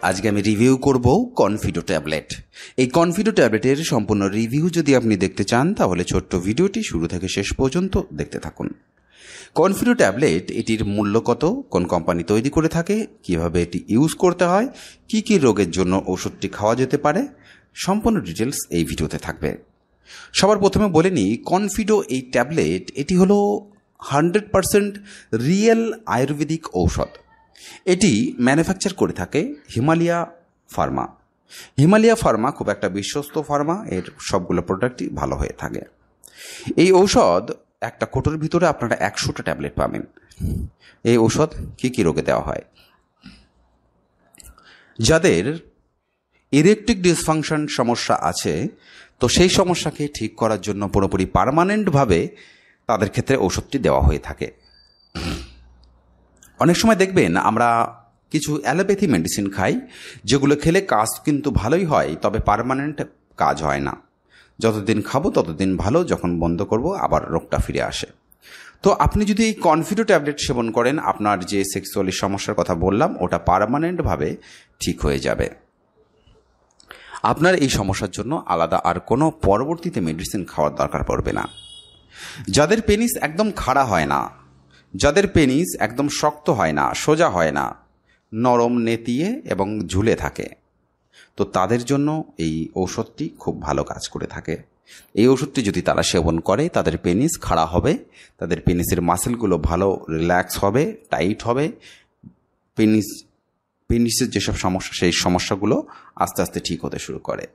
আজকে আমি রিভিউ করব কনফিডো ট্যাবলেট। এই কনফিডো ট্যাবলেটের সম্পূর্ণ রিভিউ যদি আপনি দেখতে চান তাহলে ছোট্ট ভিডিওটি শুরু থেকে শেষ পর্যন্ত দেখতে থাকুন। কনফিডো ট্যাবলেট এটির মূল্য কত, কোন কোম্পানি তৈরি করে থাকে, কিভাবে এটি ইউজ করতে হয়, কি কি রোগের জন্য ওষুধটি খাওয়া যেতে পারে, সম্পূর্ণ ডিটেলস এই ভিডিওতে থাকবে। সবার প্রথমে বলে নিই, কনফিডো এই ট্যাবলেট এটি হলো 100% রিয়েল আয়ুর্বেদিক ঔষধ। এটি ম্যানুফ্যাকচার করে থাকে হিমালয়া ফার্মা। হিমালয়া ফার্মা খুব একটা বিশ্বস্ত ফার্মা, এর সবগুলো প্রোডাক্টই ভালো হয়ে থাকে। এই ঔষধ একটা কোটোর ভিতরে আপনারা 100টা ট্যাবলেট পাবেন। এই ঔষধ কী কী রোগে দেওয়া হয়? যাদের ইরেকটিক ডিসফাংশন সমস্যা আছে, তো সেই সমস্যাকে ঠিক করার জন্য পুরোপুরি পার্মানেন্টভাবে তাদের ক্ষেত্রে ঔষধটি দেওয়া হয়ে থাকে। অনেক সময় দেখবেন আমরা কিছু অ্যালোপ্যাথি মেডিসিন খাই, যেগুলো খেলে কাজ কিন্তু ভালোই হয়, তবে পার্মানেন্ট কাজ হয় না। যতদিন খাবো ততদিন ভালো, যখন বন্ধ করব আবার রোগটা ফিরে আসে। তো আপনি যদি এই কনফিডো ট্যাবলেট সেবন করেন, আপনার যে সেক্সুয়ালি সমস্যার কথা বললাম ওটা পার্মানেন্টভাবে ঠিক হয়ে যাবে। আপনার এই সমস্যার জন্য আলাদা আর কোনো পরবর্তীতে মেডিসিন খাওয়ার দরকার পড়বে না। যাদের পেনিস একদম খাড়া হয় না, যাদের পেনিস একদম শক্ত হয় না, সোজা হয় না, নরম, নেতিয়ে এবং ঝুলে থাকে, তো তাদের জন্য এই ঔষধটি খুব ভালো কাজ করে থাকে। এই ওষুধটি যদি তারা সেবন করে, তাদের পেনিস খাড়া হবে, তাদের পেনিসের মাসেলগুলো ভালো রিল্যাক্স হবে, টাইট হবে। পেনিসের যেসব সমস্যা, সেই সমস্যাগুলো আস্তে আস্তে ঠিক হতে শুরু করে।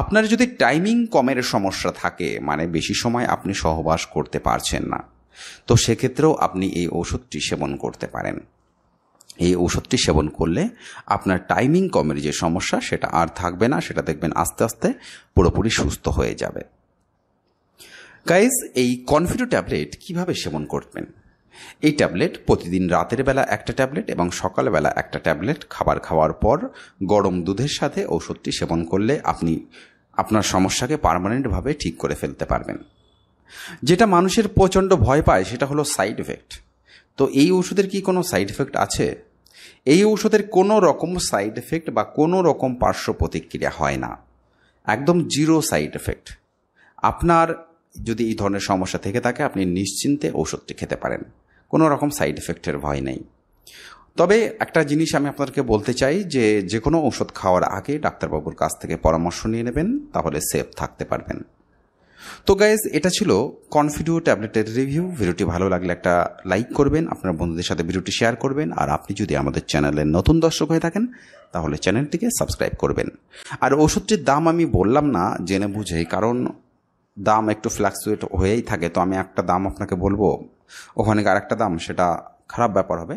আপনার যদি টাইমিং কমের সমস্যা থাকে, মানে বেশি সময় আপনি সহবাস করতে পারছেন না, তো সেক্ষেত্রেও আপনি এই ওষুধটি সেবন করতে পারেন। এই ওষুধটি সেবন করলে আপনার টাইমিং কমের যে সমস্যা সেটা আর থাকবে না, সেটা দেখবেন আস্তে আস্তে পুরোপুরি সুস্থ হয়ে যাবে। গাইজ, এই কনফিডো ট্যাবলেট কিভাবে সেবন করবেন? এই ট্যাবলেট প্রতিদিন রাতের বেলা একটা ট্যাবলেট এবং সকালবেলা একটা ট্যাবলেট খাবার খাওয়ার পর গরম দুধের সাথে ওষুধটি সেবন করলে আপনি আপনার সমস্যাকে পার্মানেন্টভাবে ঠিক করে ফেলতে পারবেন। যেটা মানুষের প্রচণ্ড ভয় পায় সেটা হলো সাইড এফেক্ট। তো এই ওষুধের কি কোনো সাইড এফেক্ট আছে? এই ঔষধের কোনো রকম সাইড এফেক্ট বা কোনো রকম পার্শ্ব প্রতিক্রিয়া হয় না, একদম জিরো সাইড এফেক্ট। আপনার যদি এই ধরনের সমস্যা থেকে থাকে, আপনি নিশ্চিন্তে ঔষধটি খেতে পারেন, কোনো রকম সাইড এফেক্টের ভয় নেই। তবে একটা জিনিস আমি আপনাদেরকে বলতে চাই, যে কোনো ঔষধ খাওয়ার আগে ডাক্তারবাবুর কাছ থেকে পরামর্শ নিয়ে নেবেন, তাহলে সেফ থাকতে পারবেন। তো গাইজ, এটা ছিল কনফিডো ট্যাবলেটের রিভিউ। ভিডিওটি ভালো লাগলে একটা লাইক করবেন, আপনার বন্ধুদের সাথে ভিডিওটি শেয়ার করবেন, আর আপনি যদি আমাদের চ্যানেলের নতুন দর্শক হয়ে থাকেন তাহলে চ্যানেলটিকে সাবস্ক্রাইব করবেন। আর ওষুধটির দাম আমি বললাম না জেনে বুঝে, কারণ দাম একটু ফ্ল্যাকচুয়েট হয়েই থাকে। তো আমি একটা দাম আপনাকে বলবো, ওখানে আর একটা দাম, সেটা খারাপ ব্যাপার হবে।